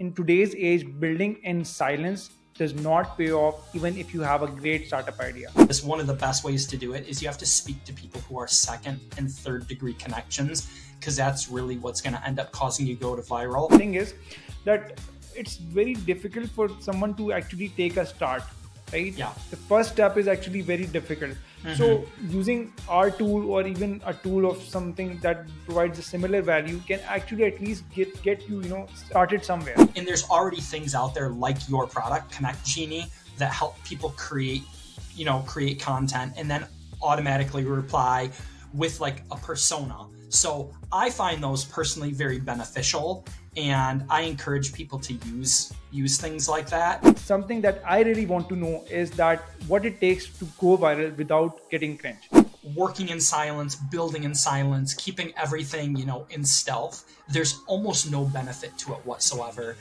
in today's age, building in silence does not pay off even if you have a great startup idea. One of the best ways to do it is you have to speak to people who are second and third degree connections, because that's really what's going to end up causing you to go to viral. The thing is that it's very difficult for someone to actually take a start, right? Yeah. The first step is actually very difficult. So using our tool or even a tool of something that provides a similar value can actually at least get you, started somewhere. And there's already things out there like your product, ConnectGenie, that help people create content and then automatically reply with like a persona. So I find those personally very beneficial, and I encourage people to use things like that. Something that I really want to know is that what it takes to go viral without getting cringe. Working in silence, building in silence, keeping everything, in stealth. There's almost no benefit to it whatsoever.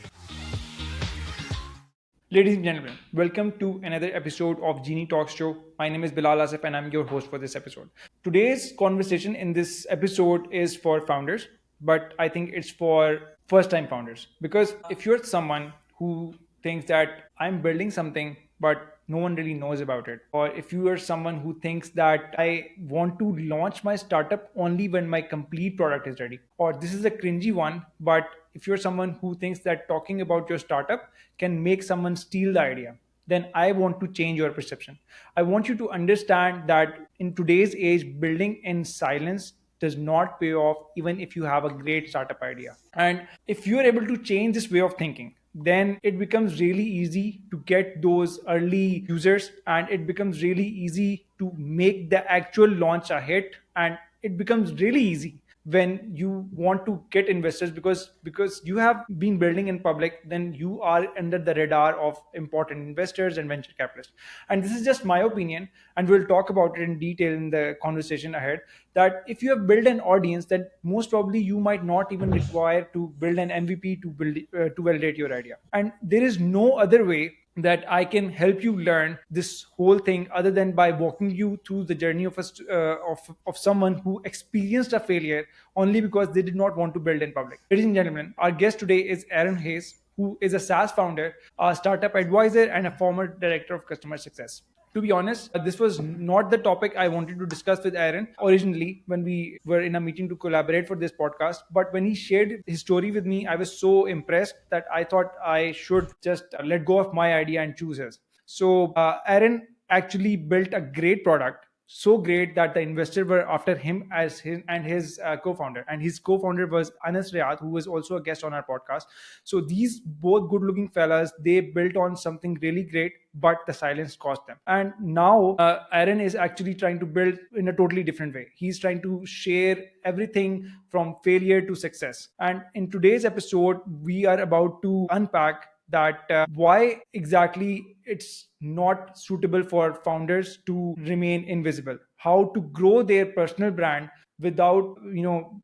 Ladies and gentlemen, welcome to another episode of Genie Talks show. My name is Bilal Asif and I'm your host for this episode. Today's conversation in this episode is for founders, but I think it's for first-time founders. Because if you're someone who thinks that I'm building something, but no one really knows about it, or if you are someone who thinks that I want to launch my startup only when my complete product is ready, or this is a cringy one, but if you're someone who thinks that talking about your startup can make someone steal the idea, then I want to change your perception. I want you to understand that in today's age, building in silence does not pay off even if you have a great startup idea. And if you're able to change this way of thinking, then it becomes really easy to get those early users, and it becomes really easy to make the actual launch a hit, and it becomes really easy when you want to get investors because you have been building in public. Then you are under the radar of important investors and venture capitalists. And this is just my opinion, and we'll talk about it in detail in the conversation ahead, that if you have built an audience, then most probably you might not even require to build an MVP to validate your idea. And there is no other way that I can help you learn this whole thing other than by walking you through the journey of someone who experienced a failure only because they did not want to build in public. Ladies and gentlemen, our guest today is Aron Hayes, who is a SaaS founder, a startup advisor, and a former director of customer success. To be honest, this was not the topic I wanted to discuss with Aron originally when we were in a meeting to collaborate for this podcast. But when he shared his story with me, I was so impressed that I thought I should just let go of my idea and choose his. So Aron actually built a great product, so great that the investor were after him as his co-founder, and his co-founder was Anas Riyad, who was also a guest on our podcast. So these both good-looking fellas, they built on something really great, but the silence cost them. And now Aron is actually trying to build in a totally different way. He's trying to share everything from failure to success. And in today's episode, we are about to unpack that why exactly it's not suitable for founders to remain invisible, how to grow their personal brand without,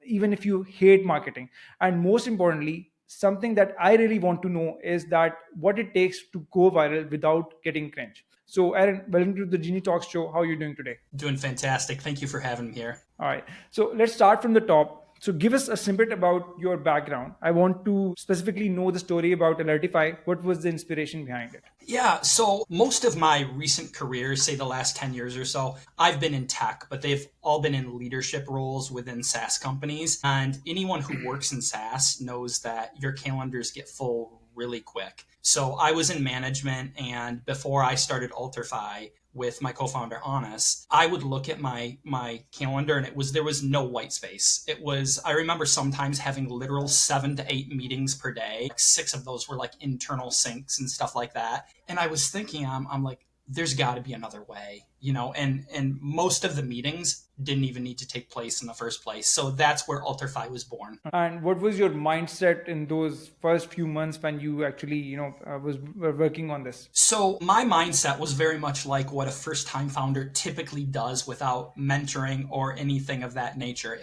even if you hate marketing. And most importantly, something that I really want to know is that what it takes to go viral without getting cringe. So Aron, welcome to the Genie Talks show. How are you doing today? Doing fantastic. Thank you for having me here. All right. So let's start from the top. So give us a snippet about your background. I want to specifically know the story about Alertify. What was the inspiration behind it? Yeah, so most of my recent career, say the last 10 years or so, I've been in tech, but they've all been in leadership roles within SaaS companies. And anyone who works in SaaS knows that your calendars get full really quick. So I was in management, and before I started Alterfy with my co-founder Anas, I would look at my calendar, and there was no white space. I remember sometimes having literal 7 to 8 meetings per day. Like 6 of those were like internal syncs and stuff like that. And I was thinking, I'm like, there's got to be another way, and most of the meetings didn't even need to take place in the first place. So that's where Alterfy was born. And what was your mindset in those first few months when you actually, were working on this? So my mindset was very much like what a first-time founder typically does without mentoring or anything of that nature.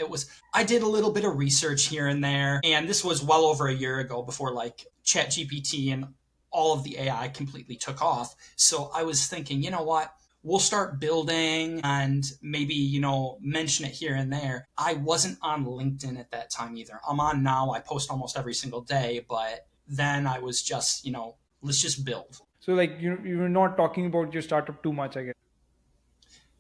I did a little bit of research here and there, and this was well over a year ago before like ChatGPT and all of the AI completely took off. So I was thinking, you know what? We'll start building and maybe, mention it here and there. I wasn't on LinkedIn at that time either. I'm on now. I post almost every single day, but then I was just, let's just build. So like you're not talking about your startup too much, I guess.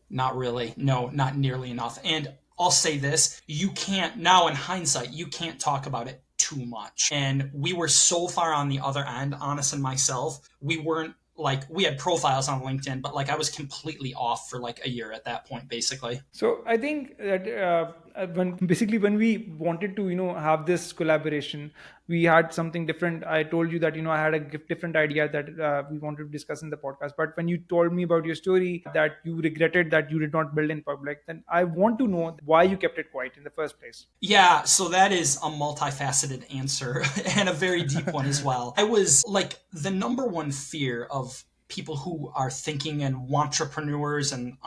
Not really. No, not nearly enough. And I'll say this, you can't, now in hindsight, you can't talk about it too much. And we were so far on the other end, Honest and myself, we weren't like, we had profiles on LinkedIn, but like I was completely off for like a year at that point, basically. So I think that when we wanted to have this collaboration, we had something different. I told you that I had a different idea that we wanted to discuss in the podcast. But when you told me about your story that you regretted that you did not build in public, then I want to know why you kept it quiet in the first place. Yeah, so that is a multifaceted answer and a very deep one as well. I was like the number one fear of people who are thinking and entrepreneurs and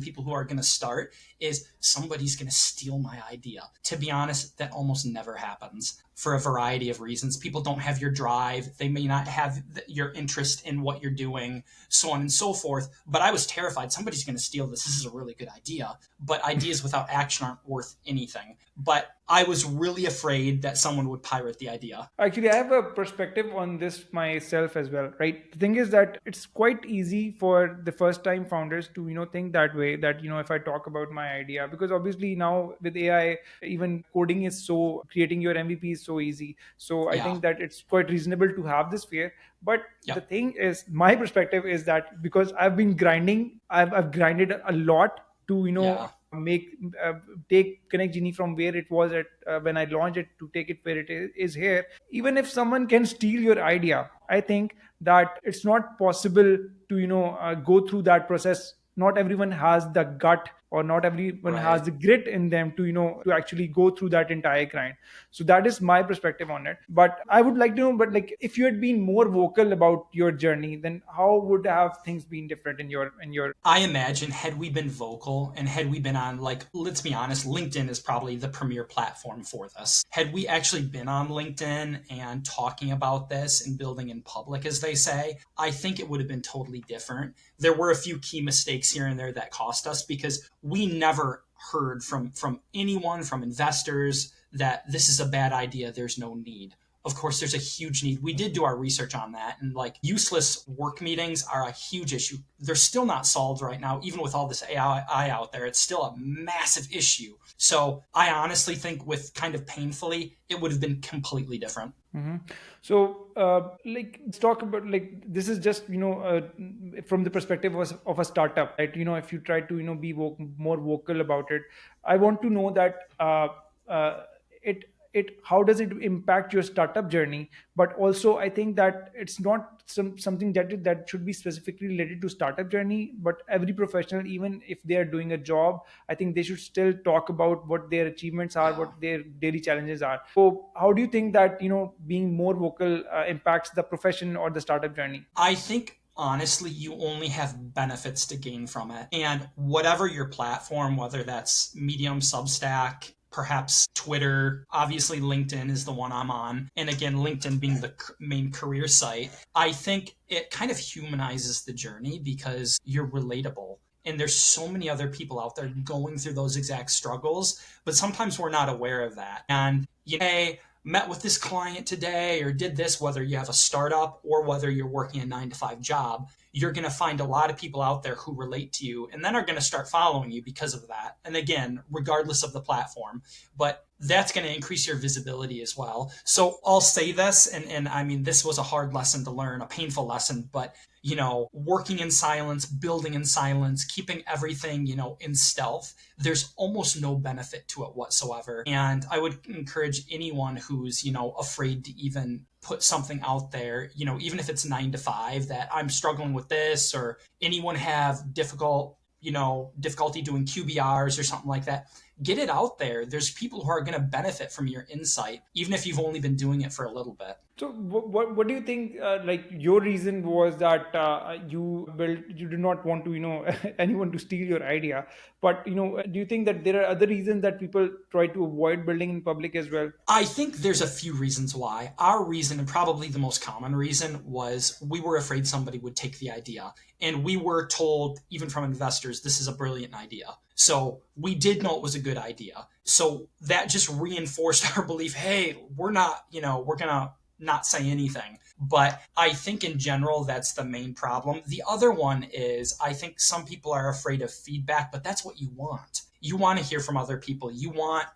people who are going to start is somebody's going to steal my idea. To be honest, that almost never happens for a variety of reasons. People don't have your drive. They may not have your interest in what you're doing, so on and so forth. But I was terrified somebody's going to steal this. This is a really good idea. But ideas without action aren't worth anything. But I was really afraid that someone would pirate the idea. Actually, I have a perspective on this myself as well, right? The thing is that it's quite easy for the first time founders to, think that way that, if I talk about my idea, because obviously now with AI, even coding is so, creating your MVP is so easy. So I Yeah. think that it's quite reasonable to have this fear. But the Yep. thing is, my perspective is that because I've been grinding, I've grinded a lot to, Yeah. make take ConnectGenie from where it was at when I launched it to take it where it is here. Even if someone can steal your idea, I think that it's not possible to go through that process. Not everyone has the gut, or not everyone has Right. the grit in them to to actually go through that entire grind. So that is my perspective on it. But I would like to know, but like if you had been more vocal about your journey, then how would have things been different in your I imagine had we been vocal and had we been on, like, let's be honest, LinkedIn is probably the premier platform for this. Had we actually been on LinkedIn and talking about this and building in public, as they say, I think it would have been totally different. There were a few key mistakes here and there that cost us because we never heard from anyone, from investors, that this is a bad idea, there's no need. Of course, there's a huge need. We did do our research on that, and like useless work meetings are a huge issue. They're still not solved right now, even with all this AI out there. It's still a massive issue. So I honestly think, with kind of painfully, it would have been completely different. Mhm. So, like, let's talk about like this is just from the perspective of a startup, right? If you try to be more vocal about it, I want to know that it how does it impact your startup journey? But also, I think that it's not something that should be specifically related to startup journey, but every professional, even if they are doing a job, I think they should still talk about what their achievements are, Yeah. what their daily challenges are. So, how do you think that being more vocal impacts the profession or the startup journey? I think honestly, you only have benefits to gain from it. And whatever your platform, whether that's Medium, Substack, perhaps Twitter, obviously LinkedIn is the one I'm on. And again, LinkedIn being the main career site, I think it kind of humanizes the journey because you're relatable. And there's so many other people out there going through those exact struggles, but sometimes we're not aware of that. And hey, met with this client today or did this, whether you have a startup or whether you're working a 9 to 5 job, you're going to find a lot of people out there who relate to you and then are going to start following you because of that. And again, regardless of the platform, but that's going to increase your visibility as well. So I'll say this, and I mean, this was a hard lesson to learn, a painful lesson, but working in silence, building in silence, keeping everything, in stealth, there's almost no benefit to it whatsoever. And I would encourage anyone who's, afraid to even put something out there, even if it's 9 to 5, that I'm struggling with this, or anyone have difficulty doing QBRs or something like that. Get it out there. There's people who are going to benefit from your insight, even if you've only been doing it for a little bit. So, what do you think? Like your reason was that you did not want to anyone to steal your idea, but do you think that there are other reasons that people try to avoid building in public as well? I think there's a few reasons why. Our reason, and probably the most common reason, was we were afraid somebody would take the idea. And we were told, even from investors, this is a brilliant idea. So we did know it was a good idea. So that just reinforced our belief, hey, we're not, we're going to not say anything. But I think in general, that's the main problem. The other one is I think some people are afraid of feedback, but that's what you want. You want to hear from other people. You want,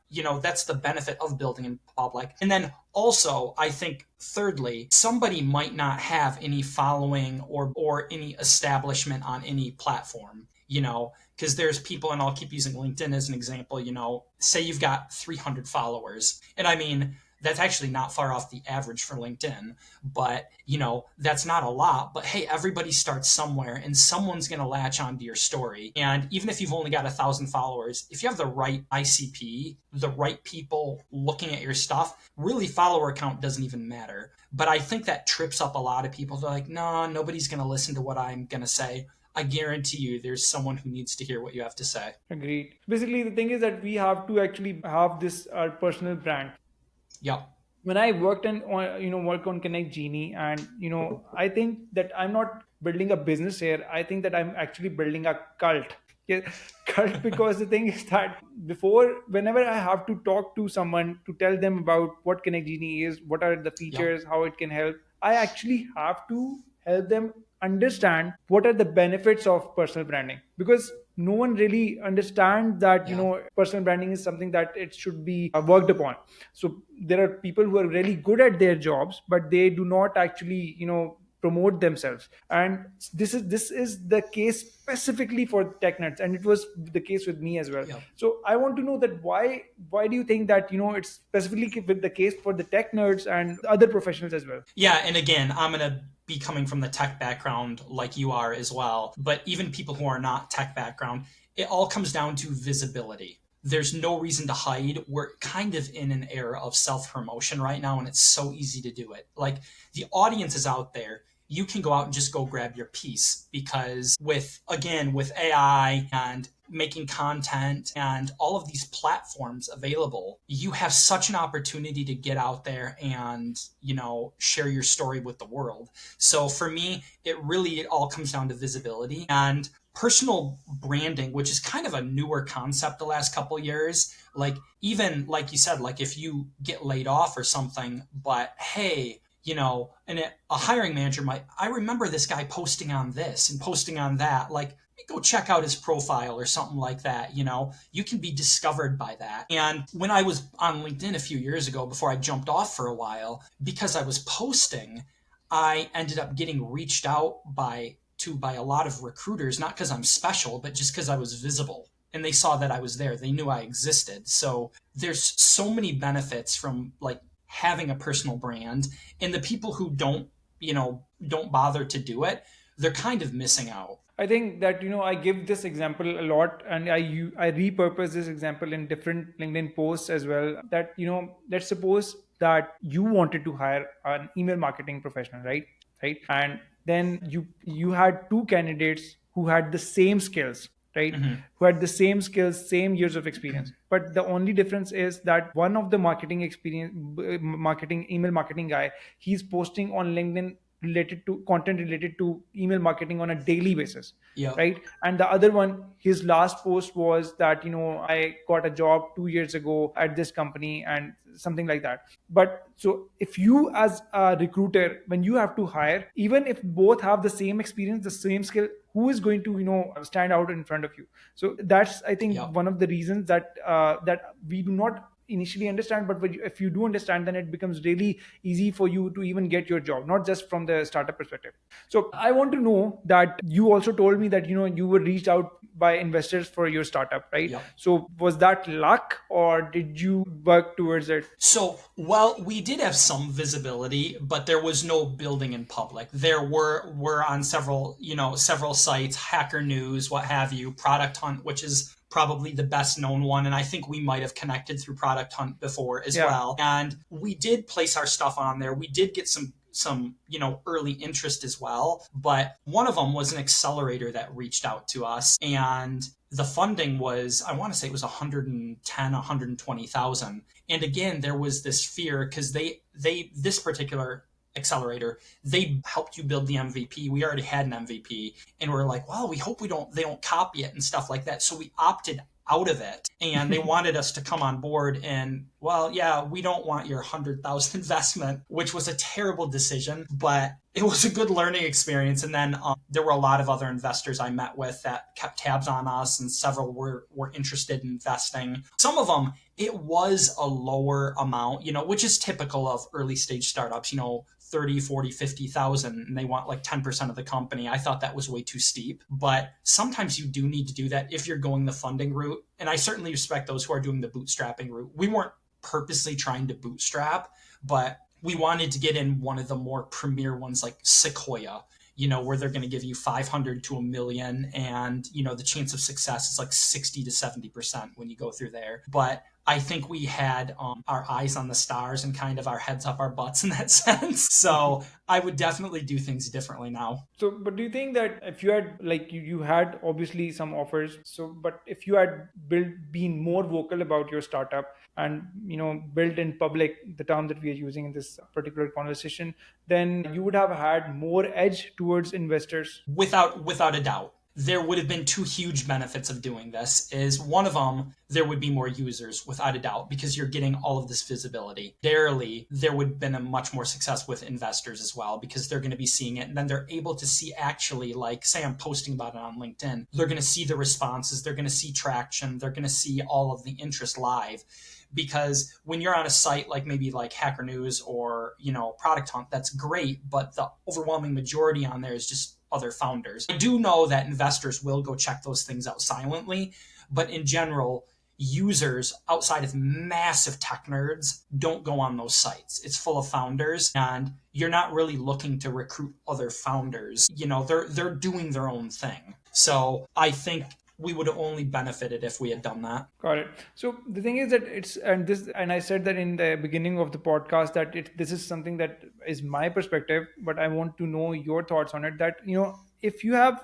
that's the benefit of building in public. And then also, I think thirdly, somebody might not have any following or any establishment on any platform, because there's people, and I'll keep using LinkedIn as an example, say you've got 300 followers. And I mean, that's actually not far off the average for LinkedIn, but that's not a lot. But hey, everybody starts somewhere and someone's going to latch onto your story. And even if you've only got 1,000 followers, if you have the right ICP, the right people looking at your stuff, really follower count doesn't even matter. But I think that trips up a lot of people. They're like, no, nobody's going to listen to what I'm going to say. I guarantee you there's someone who needs to hear what you have to say. Agreed. Basically, the thing is that we have to actually have this our personal brand. Yep. When I worked work on ConnectGenie, and I think that I'm not building a business here. I think that I'm actually building a cult. Yeah, cult, because the thing is that whenever I have to talk to someone to tell them about what ConnectGenie is, what are the Yep. features, how it can help, I actually have to help them understand what are the benefits of personal branding, because no one really understands that Yeah. personal branding is something that it should be worked upon. So there are people who are really good at their jobs, but they do not actually promote themselves. And this is the case specifically for tech nuts, and it was the case with me as well. Yep. So I want to know that why do you think that it's specifically with the case for the tech nerds and other professionals as well? Yeah, and again, I'm going to be coming from the tech background like you are as well. But even people who are not tech background, it all comes down to visibility. There's no reason to hide. We're kind of in an era of self promotion right now, and it's so easy to do it. Like, the audience is out there. You can go out and just go grab your piece, because with AI and making content and all of these platforms available, you have such an opportunity to get out there and, share your story with the world. So for me, it all comes down to visibility and personal branding, which is kind of a newer concept the last couple of years. Like, even like you said, like if you get laid off or something, but hey, and a hiring manager I remember this guy posting on this and posting on that. Like, go check out his profile or something like that. You can be discovered by that. And when I was on LinkedIn a few years ago, before I jumped off for a while, because I was posting, I ended up getting reached out by a lot of recruiters, not because I'm special, but just because I was visible. And they saw that I was there. They knew I existed. So there's so many benefits from like having a personal brand, and the people who don't bother to do it, they're kind of missing out. I think that I give this example a lot, and I repurpose this example in different LinkedIn posts as well. That let's suppose that you wanted to hire an email marketing professional, right? And then you had two candidates who had the same skills, right? Mm-hmm. Who had the same skills, same years of experience. But the only difference is that one of the email marketing guy, he's posting on LinkedIn related to content related to email marketing on a daily basis, Yep. right? And the other one, his last post was that I got a job 2 years ago at this company and something like that. But so if you as a recruiter, when you have to hire, even if both have the same experience, the same skill, who is going to stand out in front of you? So that's, I think, Yep. one of the reasons that we do not initially understand, but if you do understand, then it becomes really easy for you to even get your job, not just from the startup perspective. So I want to know that you also told me that you were reached out by investors for your startup, right? Yep. So was that luck, or did you work towards it? So, well, we did have some visibility, but there was no building in public. There were on several sites, Hacker News, what have you, Product Hunt, which is probably the best known one, and I think we might have connected through Product Hunt before as Yeah. well. And we did place our stuff on there. We did get some early interest as well, but one of them was an accelerator that reached out to us, and the funding was, I want to say it was 110 120,000. And again, there was this fear because this particular accelerator, they helped you build the MVP. We already had an MVP, and we're like, well, we hope they don't copy it and stuff like that. So we opted out of it. And they wanted us to come on board and, well, yeah, we don't want your 100,000 investment, which was a terrible decision, but it was a good learning experience. And then there were a lot of other investors I met with that kept tabs on us, and several were interested in investing. Some of them, it was a lower amount, which is typical of early stage startups, 30, 40, 50,000, and they want like 10% of the company. I thought that was way too steep, but sometimes you do need to do that if you're going the funding route. And I certainly respect those who are doing the bootstrapping route. We weren't purposely trying to bootstrap, but we wanted to get in one of the more premier ones like Sequoia, where they're going to give you 500 to a million. And, the chance of success is like 60 to 70% when you go through there. But I think we had our eyes on the stars and kind of our heads up our butts in that sense. So I would definitely do things differently now. So, but do you think that if you had, like, you had obviously some offers, so, but if you had been more vocal about your startup and, built in public, the term that we are using in this particular conversation, then you would have had more edge towards investors? Without a doubt. There would have been two huge benefits of doing this. Is one of them, there would be more users without a doubt, because you're getting all of this visibility. Darely, there would have been a much more success with investors as well, because they're going to be seeing it, and then they're able to see, actually, like, say I'm posting about it on LinkedIn, they're going to see the responses, they're going to see traction, they're going to see all of the interest live. Because when you're on a site like maybe like Hacker News or, Product Hunt, that's great, but the overwhelming majority on there is just other founders. I do know that investors will go check those things out silently, but in general, users outside of massive tech nerds don't go on those sites. It's full of founders, and you're not really looking to recruit other founders. They're doing their own thing. So I think we would have only benefited if we had done that. Got it. So the thing is that and I said that in the beginning of the podcast, that this is something that is my perspective, but I want to know your thoughts on it. That, if you have,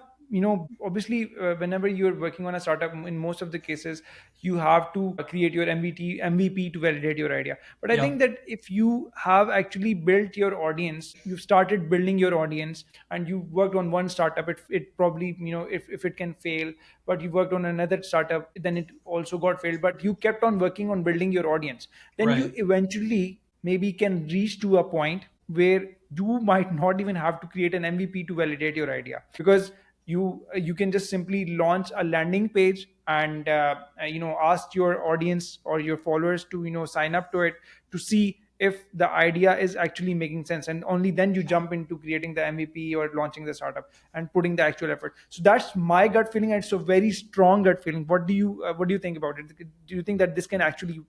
obviously, whenever you're working on a startup, in most of the cases, you have to create your MVP to validate your idea. But I think that if you have actually built your audience, you've started building your audience, and you worked on one startup, it probably, if it can fail, but you worked on another startup, then it also got failed, but you kept on working on building your audience, then you Right. eventually maybe can reach to a point where you might not even have to create an MVP to validate your idea, because you can just simply launch a landing page and ask your audience or your followers to sign up to it, to see if the idea is actually making sense, and only then you jump into creating the MVP or launching the startup and putting the actual effort. So that's my gut feeling, and it's a very strong gut feeling. What do you think about it? Do you think that this can actually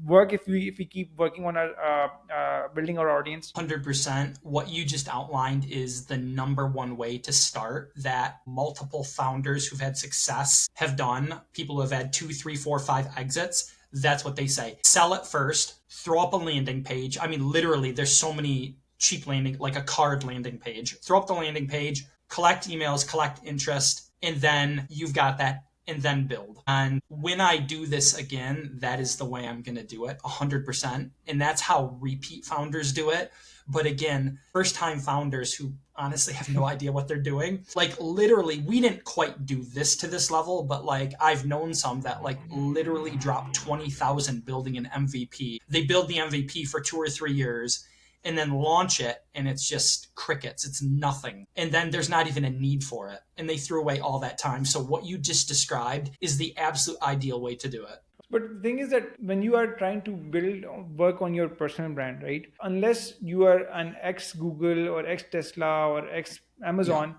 work if we keep working on our building our audience? 100%. What you just outlined is the number one way to start that multiple founders who've had success have done. People who have had 2, 3, 4, 5 exits. That's what they say. Sell it first, throw up a landing page. I mean, literally, there's so many cheap landing, like a card landing page. Throw up the landing page, collect emails, collect interest, and then you've got that, and then build. And when I do this again, that is the way I'm going to do it 100%. And that's how repeat founders do it. But again, first time founders who honestly have no idea what they're doing, like literally, we didn't quite do this to this level, but like I've known some that like literally dropped 20,000 building an MVP. They build the MVP for 2 or 3 years and then launch it, and it's just crickets. It's nothing. And then there's not even a need for it. And they threw away all that time. So what you just described is the absolute ideal way to do it. But the thing is that when you are trying to work on your personal brand, right? Unless you are an ex Google or ex Tesla or ex Yeah. Amazon,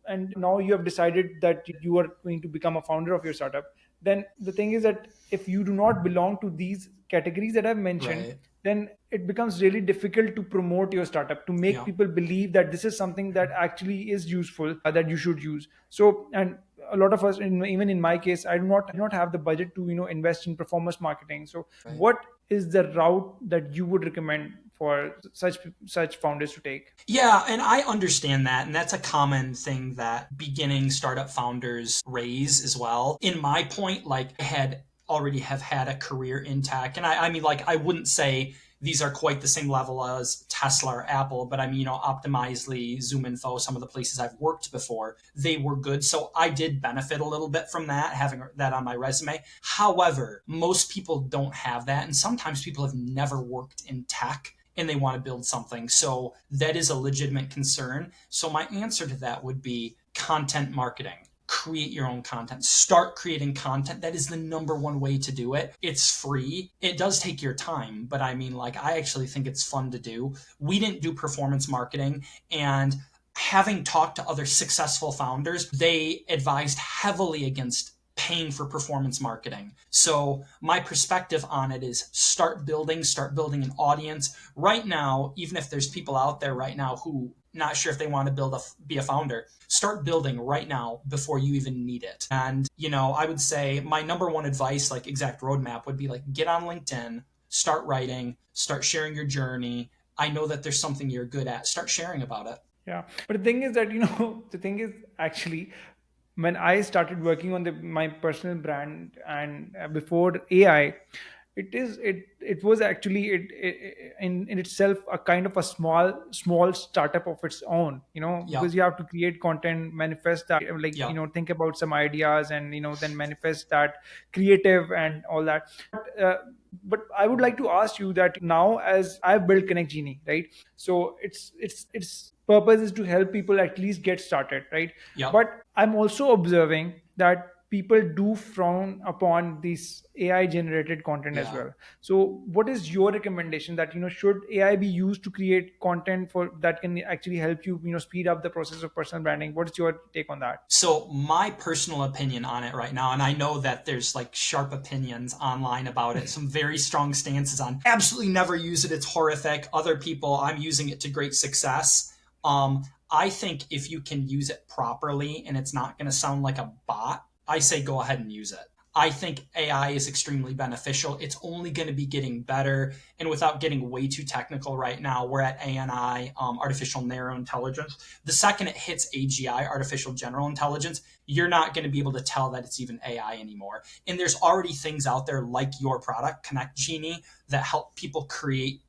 and now you have decided that you are going to become a founder of your startup, then the thing is that if you do not belong to these categories that I've mentioned, Right. then it becomes really difficult to promote your startup, to make Yeah. people believe that this is something that actually is useful, that you should use. So, and a lot of us, even in my case, I do not have the budget to invest in performance marketing. So Right. what is the route that you would recommend for such founders to take? Yeah, and I understand that. And that's a common thing that beginning startup founders raise as well. In my point, like I had already have had a career in tech. And I mean, like, I wouldn't say these are quite the same level as Tesla or Apple, but I mean, Optimizely, ZoomInfo, some of the places I've worked before, they were good. So I did benefit a little bit from that, having that on my resume. However, most people don't have that. And sometimes people have never worked in tech and they want to build something. So that is a legitimate concern. So my answer to that would be content marketing. Create your own content. Start creating content. That is the number one way to do it. It's free. It does take your time, but I mean, like, I actually think it's fun to do. We didn't do performance marketing, and having talked to other successful founders, they advised heavily against paying for performance marketing. So my perspective on it is start building an audience. Right now, even if there's people out there right now who not sure if they want to be a founder, start building right now before you even need it. And, I would say my number one advice, like exact roadmap, would be like, get on LinkedIn, start writing, start sharing your journey. I know that there's something you're good at. Start sharing about it. Yeah. But the thing is that, the thing is actually, when I started working on my personal brand and before AI, it was actually in itself a kind of a small startup of its own, Yep. because you have to create content, manifest that, like, Yep. think about some ideas, and then manifest that creative and all that. But I would like to ask you that now, as I've built ConnectGenie, right? So its purpose is to help people at least get started, right? Yep. But I'm also observing that people do frown upon this AI generated content as Yeah. well. So what is your recommendation, that should AI be used to create content for that can actually help you, speed up the process of personal branding? What is your take on that? So my personal opinion on it right now, and I know that there's like sharp opinions online about it, some very strong stances on absolutely never use it. It's horrific. Other people, I'm using it to great success. I think if you can use it properly and it's not going to sound like a bot, I say go ahead and use it. I think AI is extremely beneficial. It's only going to be getting better. And without getting way too technical right now, we're at ANI, artificial narrow intelligence. The second it hits AGI, artificial general intelligence, you're not going to be able to tell that it's even AI anymore. And there's already things out there like your product, ConnectGenie, that help people create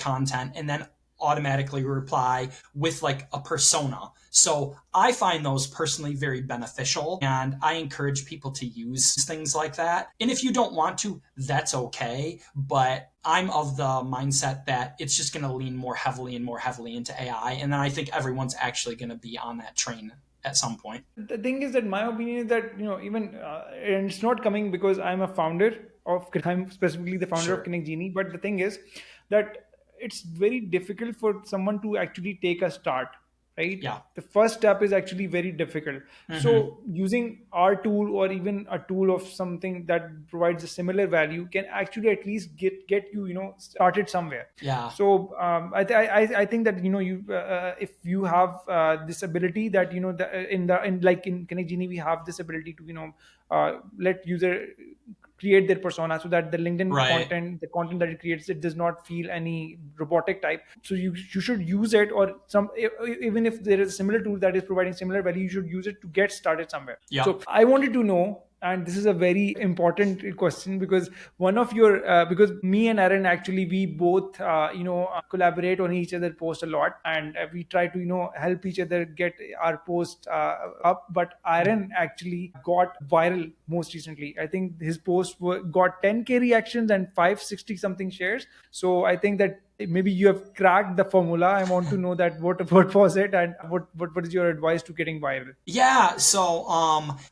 content and then automatically reply with like a persona. So I find those personally very beneficial, and I encourage people to use things like that. And if you don't want to, that's okay. But I'm of the mindset that it's just going to lean more heavily and more heavily into AI. And then I think everyone's actually going to be on that train at some point. The thing is that my opinion is that, even and it's not coming because I'm a founder I'm specifically the founder of Sure. ConnectGenie, but the thing is that it's very difficult for someone to actually take a start, right? Yeah. The first step is actually very difficult. Hmm. So using our tool, or even a tool of something that provides a similar value, can actually at least get you, started somewhere. Yeah. So I think that, you if you have this ability, that, in ConnectGenie we have this ability to, let user create their persona, so that the LinkedIn Right. content, the content that it creates, it does not feel any robotic type. So you should use it, or even if there is a similar tool that is providing similar value, you should use it to get started somewhere. Yeah. So I wanted to know, and this is a very important question, because one of your because me and Aaron, actually, we both collaborate on each other post a lot, and we try to, help each other get our post up. But Aaron actually got viral most recently. I think his post got 10K reactions and 560 something shares. So I think that maybe you have cracked the formula. I want to know that what was it, and what is your advice to getting viral? Yeah, so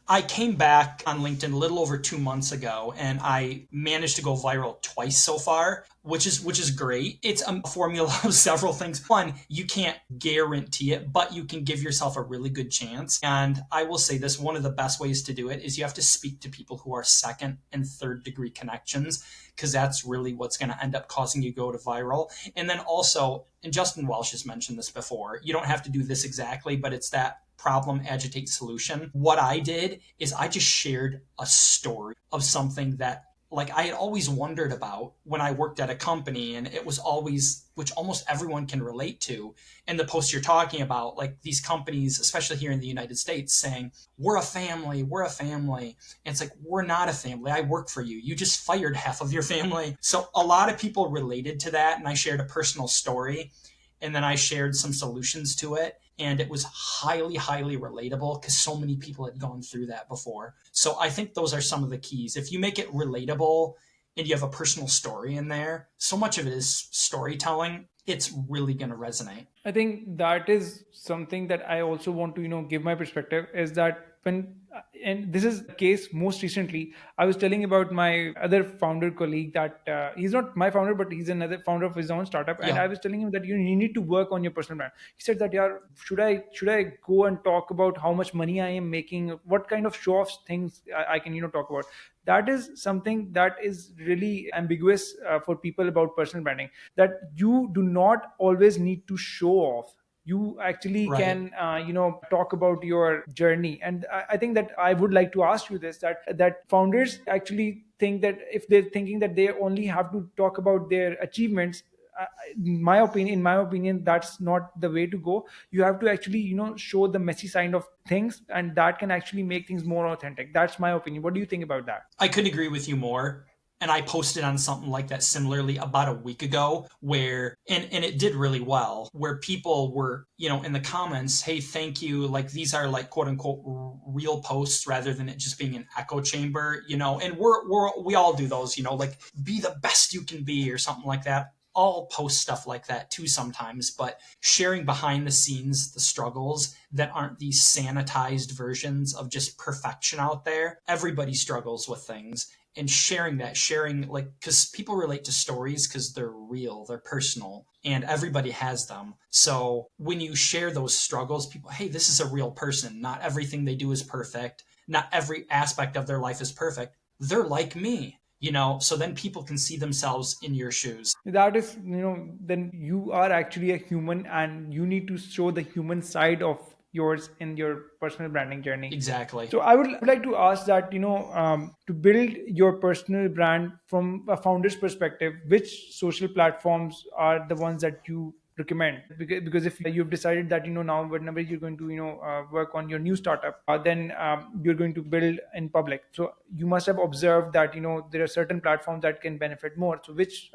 I came back on LinkedIn a little over 2 months ago, and I managed to go viral twice so far, which is great. It's a formula of several things. One, you can't guarantee it, but you can give yourself a really good chance. And I will say this: one of the best ways to do it is you have to speak to people who are second and third degree connections, because that's really what's going to end up causing you to go to viral. And then also, and Justin Welsh has mentioned this before, you don't have to do this exactly, but it's that problem, agitate, solution. What I did is I just shared a story of something that like I had always wondered about when I worked at a company, and it was always, which almost everyone can relate to in the post you're talking about, like these companies, especially here in the United States, saying, we're a family, we're a family. And it's like, we're not a family. I work for you. You just fired half of your family. So a lot of people related to that. And I shared a personal story, and then I shared some solutions to it. And it was highly, highly relatable because so many people had gone through that before. So I think those are some of the keys. If you make it relatable and you have a personal story in there, so much of it is storytelling. It's really going to resonate. I think that is something that I also want to, give my perspective is that and this is the case most recently. I was telling about my other founder colleague that he's not my founder, but he's another founder of his own startup. And Yeah. I was telling him that you need to work on your personal brand. He said that, yeah, should I go and talk about how much money I am making? What kind of show off things I can, talk about? That is something that is really ambiguous for people about personal branding, that you do not always need to show off. You actually Right. can talk about your journey. And I think that I would like to ask you this, that founders actually think that if they're thinking that they only have to talk about their achievements, in my opinion, that's not the way to go. You have to actually show the messy side of things, and that can actually make things more authentic. That's my opinion. What do you think about that? I couldn't agree with you more. And I posted on something like that similarly about a week ago where, and it did really well, where people were, in the comments, hey, thank you. Like these are like quote unquote real posts rather than it just being an echo chamber, and we all do those, like be the best you can be or something like that. I'll post stuff like that too sometimes, but sharing behind the scenes, the struggles that aren't these sanitized versions of just perfection out there. Everybody struggles with things, and sharing like, because people relate to stories because they're real, they're personal, and everybody has them. So when you share those struggles, people, hey, this is a real person. Not everything they do is perfect. Not every aspect of their life is perfect. They're like me. So then people can see themselves in your shoes. That is, then you are actually a human, and you need to show the human side of yours in your personal branding journey. Exactly. So I would like to ask that, to build your personal brand from a founder's perspective, which social platforms are the ones that you recommend? Because if you've decided that, now whenever you're going to, work on your new startup, then you're going to build in public. So you must have observed that, there are certain platforms that can benefit more. So which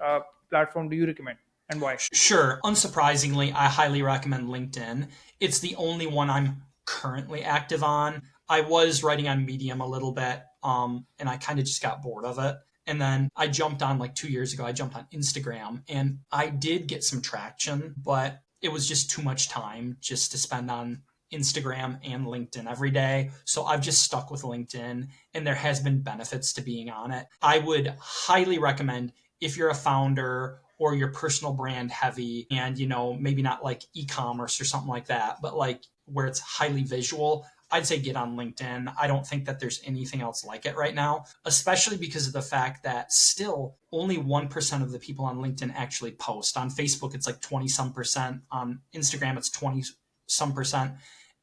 platform do you recommend, and why? Sure. Unsurprisingly, I highly recommend LinkedIn. It's the only one I'm currently active on. I was writing on Medium a little bit, and I kind of just got bored of it. And then I jumped on like 2 years ago, I jumped on Instagram, and I did get some traction, but it was just too much time just to spend on Instagram and LinkedIn every day. So I've just stuck with LinkedIn, and there has been benefits to being on it. I would highly recommend, if you're a founder or you're personal brand heavy and maybe not like e-commerce or something like that, but like where it's highly visual, I'd say get on LinkedIn. I don't think that there's anything else like it right now, especially because of the fact that still only 1% of the people on LinkedIn actually post. On Facebook, it's like 20 some percent. On Instagram, it's 20 some percent.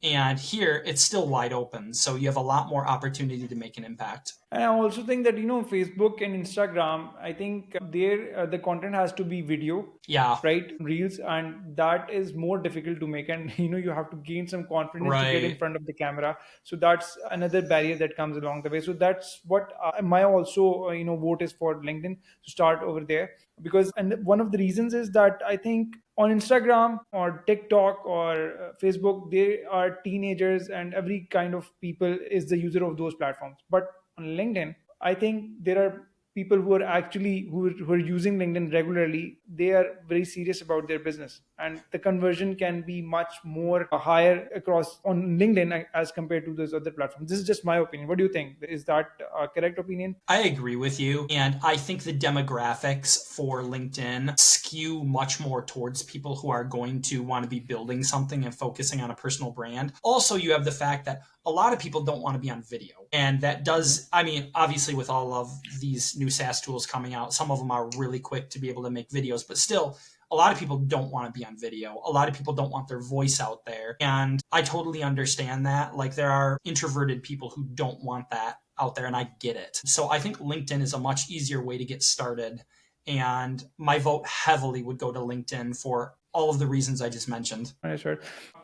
And here it's still wide open. So you have a lot more opportunity to make an impact. And I also think that, Facebook and Instagram, I think there the content has to be video, Yeah, right? Reels, and that is more difficult to make. And you have to gain some confidence to get in right. front of the camera. So that's another barrier that comes along the way. So that's what my also vote is for LinkedIn, to start over there. Because, and one of the reasons is that I think on Instagram or TikTok or Facebook, they are teenagers, and every kind of people is the user of those platforms. But on LinkedIn, I think there are people who are actually who are using LinkedIn regularly. They are very serious about their business, and the conversion can be much more higher across on LinkedIn as compared to those other platforms. This is just my opinion. What do you think? Is that a correct opinion? I agree with you. And I think the demographics for LinkedIn skew much more towards people who are going to want to be building something and focusing on a personal brand. Also, you have the fact that a lot of people don't want to be on video. And that Mhm. does, I mean, obviously, with all of these new SaaS tools coming out, some of them are really quick to be able to make videos, but still, a lot of people don't want to be on video. A lot of people don't want their voice out there. And I totally understand that. Like, there are introverted people who don't want that out there, and I get it. So I think LinkedIn is a much easier way to get started. And my vote heavily would go to LinkedIn for all of the reasons I just mentioned. Understood.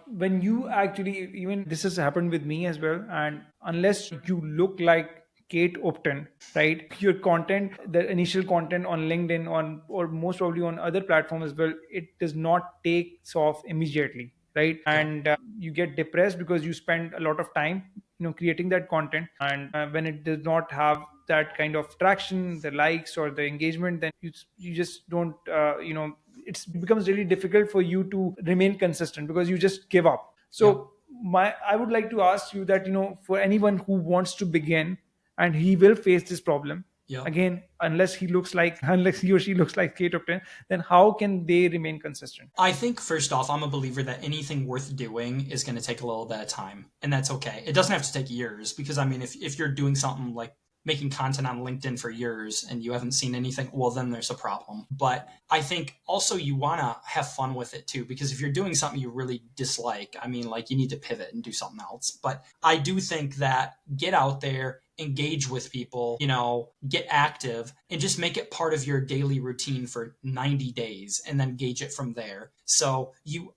When you actually, even this has happened with me as well, and unless you look like Kate Upton, right? Your content, the initial content on LinkedIn, on or most probably on other platforms as well, it does not take off immediately, right? Yep. And you get depressed because you spend a lot of time, creating that content, and when it does not have that kind of traction, the likes or the engagement, then you just don't, it becomes really difficult for you to remain consistent because you just give up. Yep. So my I would like to ask you that, for anyone who wants to begin, and he will face this problem Yep. again, unless he or she looks like Kate Upton, then how can they remain consistent? I think first off, I'm a believer that anything worth doing is going to take a little bit of time, and that's okay. It doesn't have to take years because I mean, if you're doing something like making content on LinkedIn for years and you haven't seen anything, well, then there's a problem. But I think also you want to have fun with it too, because if you're doing something you really dislike, I mean, like you need to pivot and do something else. But I do think that get out there, engage with people, get active and just make it part of your daily routine for 90 days and then gauge it from there. So you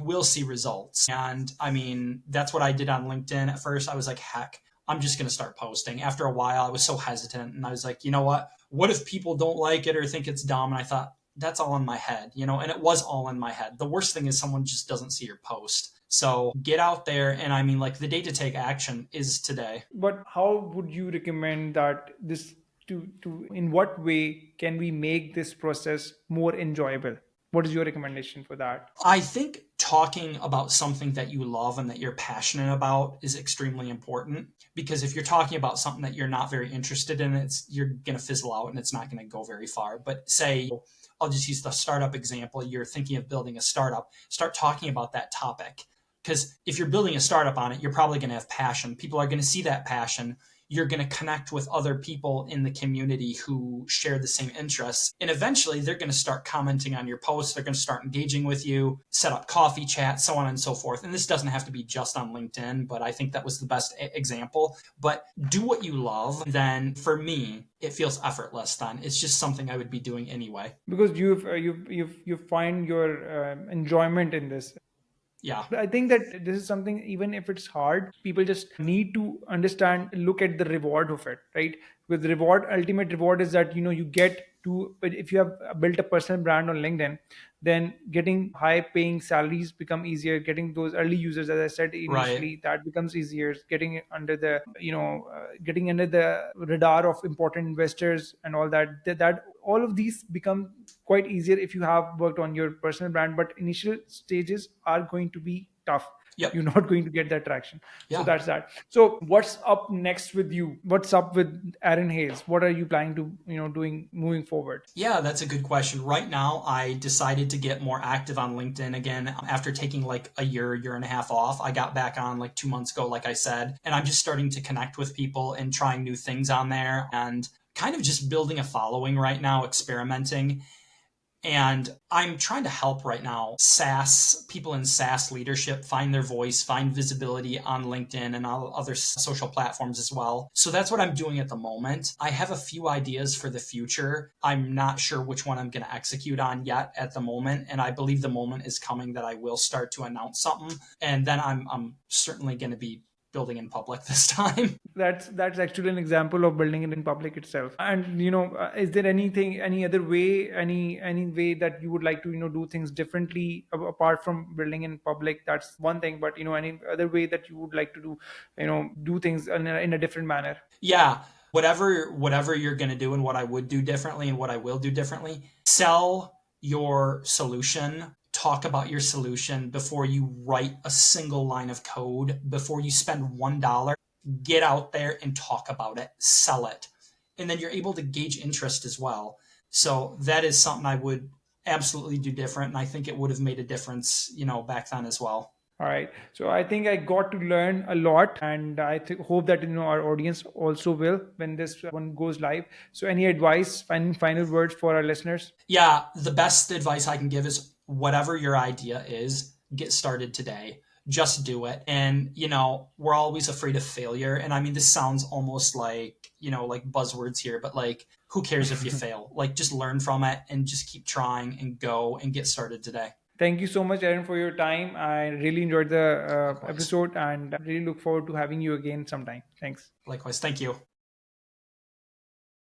will see results. And I mean, that's what I did on LinkedIn. At first I was like, heck, I'm just going to start posting. After a while, I was so hesitant and I was like, you know what? What if people don't like it or think it's dumb? And I thought, that's all in my head, and it was all in my head. The worst thing is someone just doesn't see your post. So get out there. And I mean, like the day to take action is today. But how would you recommend that this to in what way can we make this process more enjoyable? What is your recommendation for that? I think talking about something that you love and that you're passionate about is extremely important because if you're talking about something that you're not very interested in, you're going to fizzle out and it's not going to go very far. But say, I'll just use the startup example. You're thinking of building a startup, start talking about that topic. Because if you're building a startup on it, you're probably going to have passion. People are going to see that passion. You're going to connect with other people in the community who share the same interests. And eventually they're going to start commenting on your posts. They're going to start engaging with you, set up coffee chats, so on and so forth. And this doesn't have to be just on LinkedIn, but I think that was the best example. But do what you love. Then for me, it feels effortless then. It's just something I would be doing anyway. Because you find your enjoyment in this. Yeah. I think that this is something, even if it's hard, people just need to understand, look at the reward of it, right? With ultimate reward is that, you get to, but if you have built a personal brand on LinkedIn, then getting high paying salaries become easier. Getting those early users, as I said Right. initially, that becomes easier. Getting under the, getting under the radar of important investors and all that all of these become quite easier if you have worked on your personal brand, but initial stages are going to be tough. Yep. You're not going to get that traction. So Yeah. that's that. So what's up next with you? What's up with Aaron Hayes? What are you planning to, doing moving forward? Yeah, that's a good question. Right now, I decided to get more active on LinkedIn again after taking like a year and a half off. I got back on like 2 months ago, like I said, and I'm just starting to connect with people and trying new things on there and kind of just building a following right now, experimenting. And I'm trying to help right now SaaS people in SaaS leadership find their voice, find visibility on LinkedIn and all other social platforms as well. So that's what I'm doing at the moment. I have a few ideas for the future. I'm not sure which one I'm going to execute on yet at the moment. And I believe the moment is coming that I will start to announce something. And then I'm certainly going to be building in public this time. That's actually an example of building it in public itself. And is there any other way, any way that you would like to do things differently apart from building in public? That's one thing, but any other way that you would like to do, do things in a different manner? Yeah, whatever you're going to do and what I would do differently and what I will do differently, sell your solution, talk about your solution before you write a single line of code, before you spend $1, get out there and talk about it, sell it. And then you're able to gauge interest as well. So that is something I would absolutely do different and I think it would have made a difference, back then as well. All right. So I think I got to learn a lot, and I hope that our audience also will when this one goes live. So any advice, final words for our listeners? Yeah, the best advice I can give is whatever your idea is, get started today. just do it. And, we're always afraid of failure. And I mean, this sounds almost like, like buzzwords here, but like, who cares if you fail? Like, just learn from it and just keep trying and go and get started today. Thank you so much, Aaron, for your time. I really enjoyed the Likewise. episode and really look forward to having you again sometime. Thanks. Likewise. Thank you.